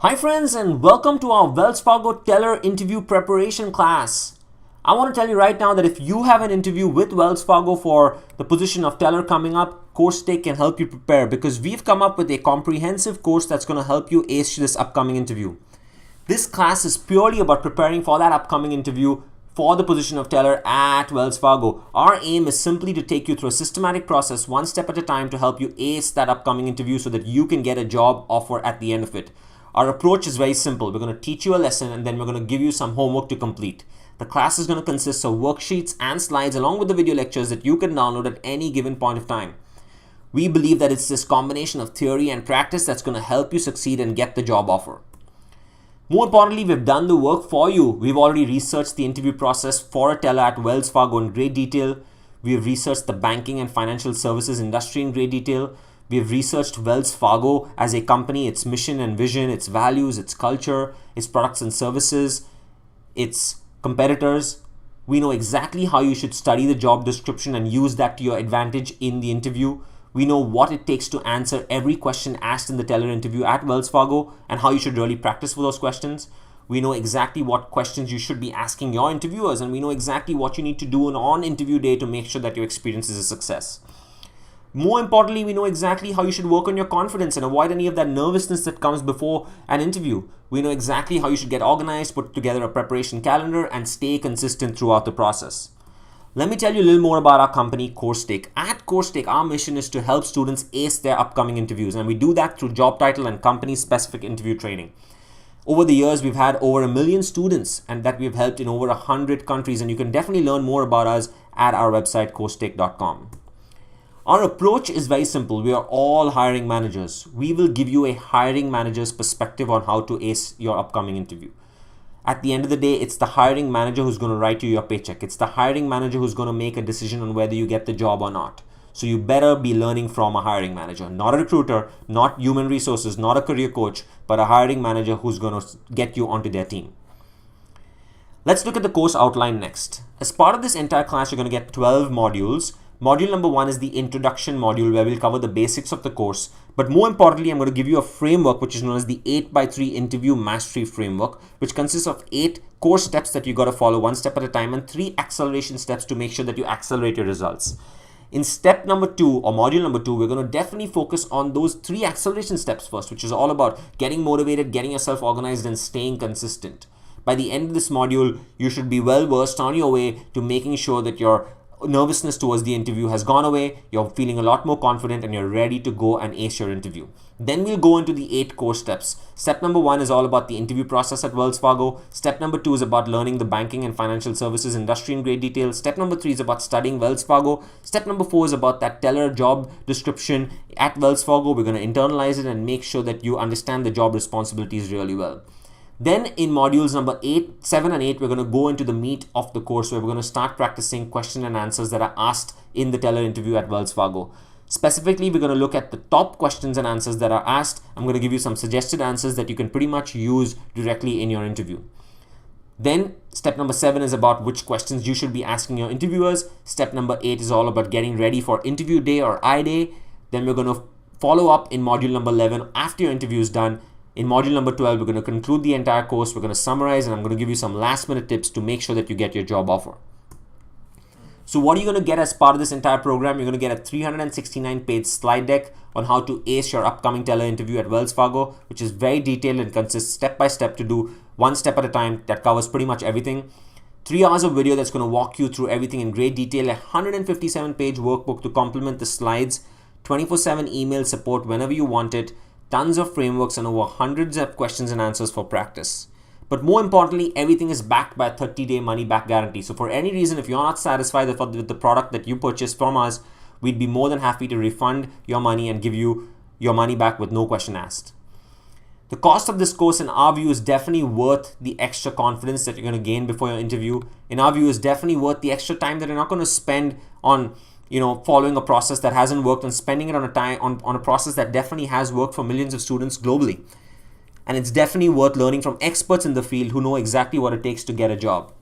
Hi friends, and welcome to our Wells Fargo Teller interview preparation class. I want to tell you right now that if you have an interview with Wells Fargo for the position of teller coming up, CourseTake can help you prepare because we've come up with a comprehensive course that's going to help you ace this upcoming interview. This class is purely about preparing for that upcoming interview for the position of teller at Wells Fargo. Our aim is simply to take you through a systematic process, one step at a time, to help you ace that upcoming interview so that you can get a job offer at the end of it. Our approach is very simple. We're going to teach you a lesson and then we're going to give you some homework to complete. The class is going to consist of worksheets and slides along with the video lectures that you can download at any given point of time. We believe that it's this combination of theory and practice that's going to help you succeed and get the job offer. More importantly, we've done the work for you. We've already researched the interview process for a teller at Wells Fargo in great detail. We've researched the banking and financial services industry in great detail. We've researched Wells Fargo as a company, its mission and vision, its values, its culture, its products and services, its competitors. We know exactly how you should study the job description and use that to your advantage in the interview. We know what it takes to answer every question asked in the teller interview at Wells Fargo and how you should really practice for those questions. We know exactly what questions you should be asking your interviewers, and we know exactly what you need to do on interview day to make sure that your experience is a success. More importantly, we know exactly how you should work on your confidence and avoid any of that nervousness that comes before an interview. We know exactly how you should get organized, put together a preparation calendar, and stay consistent throughout the process. Let me tell you a little more about our company, CourseTake. At CourseTake, our mission is to help students ace their upcoming interviews, and we do that through job title and company-specific interview training. Over the years, we've had over 1 million students and that we've helped in over 100 countries, and you can definitely learn more about us at our website, coursetake.com. Our approach is very simple. We are all hiring managers. We will give you a hiring manager's perspective on how to ace your upcoming interview. At the end of the day, it's the hiring manager who's going to write you your paycheck. It's the hiring manager who's going to make a decision on whether you get the job or not. So you better be learning from a hiring manager, not a recruiter, not human resources, not a career coach, but a hiring manager who's going to get you onto their team. Let's look at the course outline next. As part of this entire class, you're going to get 12 modules. Module number 1 is the introduction module where we'll cover the basics of the course. But more importantly, I'm going to give you a framework which is known as the 8x3 interview mastery framework, which consists of 8 core steps that you got to follow one step at a time and 3 acceleration steps to make sure that you accelerate your results. In step number 2 or module number 2, we're going to definitely focus on those 3 acceleration steps first, which is all about getting motivated, getting yourself organized, and staying consistent. By the end of this module, you should be well versed on your way to making sure that your nervousness towards the interview has gone away, you're feeling a lot more confident, and you're ready to go and ace your interview. Then we'll go into the 8 core steps. Step number 1 is all about the interview process at Wells Fargo. Step number 2 is about learning the banking and financial services industry in great detail. Step number 3 is about studying Wells Fargo. Step number 4 is about that teller job description at Wells Fargo. We're going to internalize it and make sure that you understand the job responsibilities really well. Then in modules number 7 and 8, we're going to go into the meat of the course where we're going to start practicing question and answers that are asked in the teller interview at Wells Fargo. Specifically, we're going to look at the top questions and answers that are asked. I'm going to give you some suggested answers that you can pretty much use directly in your interview. Then step number 7 is about which questions you should be asking your interviewers. Step number 8 is all about getting ready for interview day or I-day. Then we're going to follow up in module number 11 after your interview is done. In module number 12, we're going to conclude the entire course. We're going to summarize, and I'm going to give you some last minute tips to make sure that you get your job offer. So what are you going to get as part of this entire program? You're going to get a 369-page slide deck on how to ace your upcoming teller interview at Wells Fargo, which is very detailed and consists step by step to do one step at a time. That covers pretty much everything. 3 hours of video that's going to walk you through everything in great detail. A 157-page workbook to complement the slides. 24/7 email support whenever you want it. Tons of frameworks and over hundreds of questions and answers for practice. But more importantly, everything is backed by a 30-day money-back guarantee. So for any reason, if you're not satisfied with the product that you purchased from us, we'd be more than happy to refund your money and give you your money back with no question asked. The cost of this course, in our view, is definitely worth the extra confidence that you're going to gain before your interview. In our view, is definitely worth the extra time that you're not going to spend on following a process that hasn't worked and spending it on a process that definitely has worked for millions of students globally. And it's definitely worth learning from experts in the field who know exactly what it takes to get a job.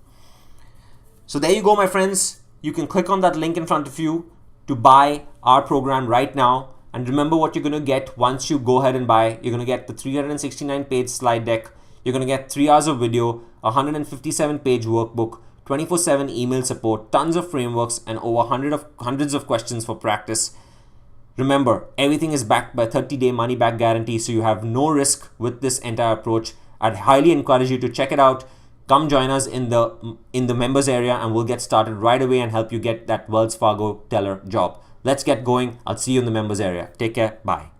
So there you go, my friends. You can click on that link in front of you to buy our program right now. And remember what you're going to get once you go ahead and buy. You're going to get the 369-page slide deck. You're going to get 3 hours of video, a 157-page workbook, 24/7 email support, tons of frameworks, and over hundreds of questions for practice. Remember, everything is backed by a 30-day money-back guarantee, so you have no risk with this entire approach. I'd highly encourage you to check it out. Come join us in the members area, and we'll get started right away and help you get that Wells Fargo teller job. Let's get going. I'll see you in the members area. Take care. Bye.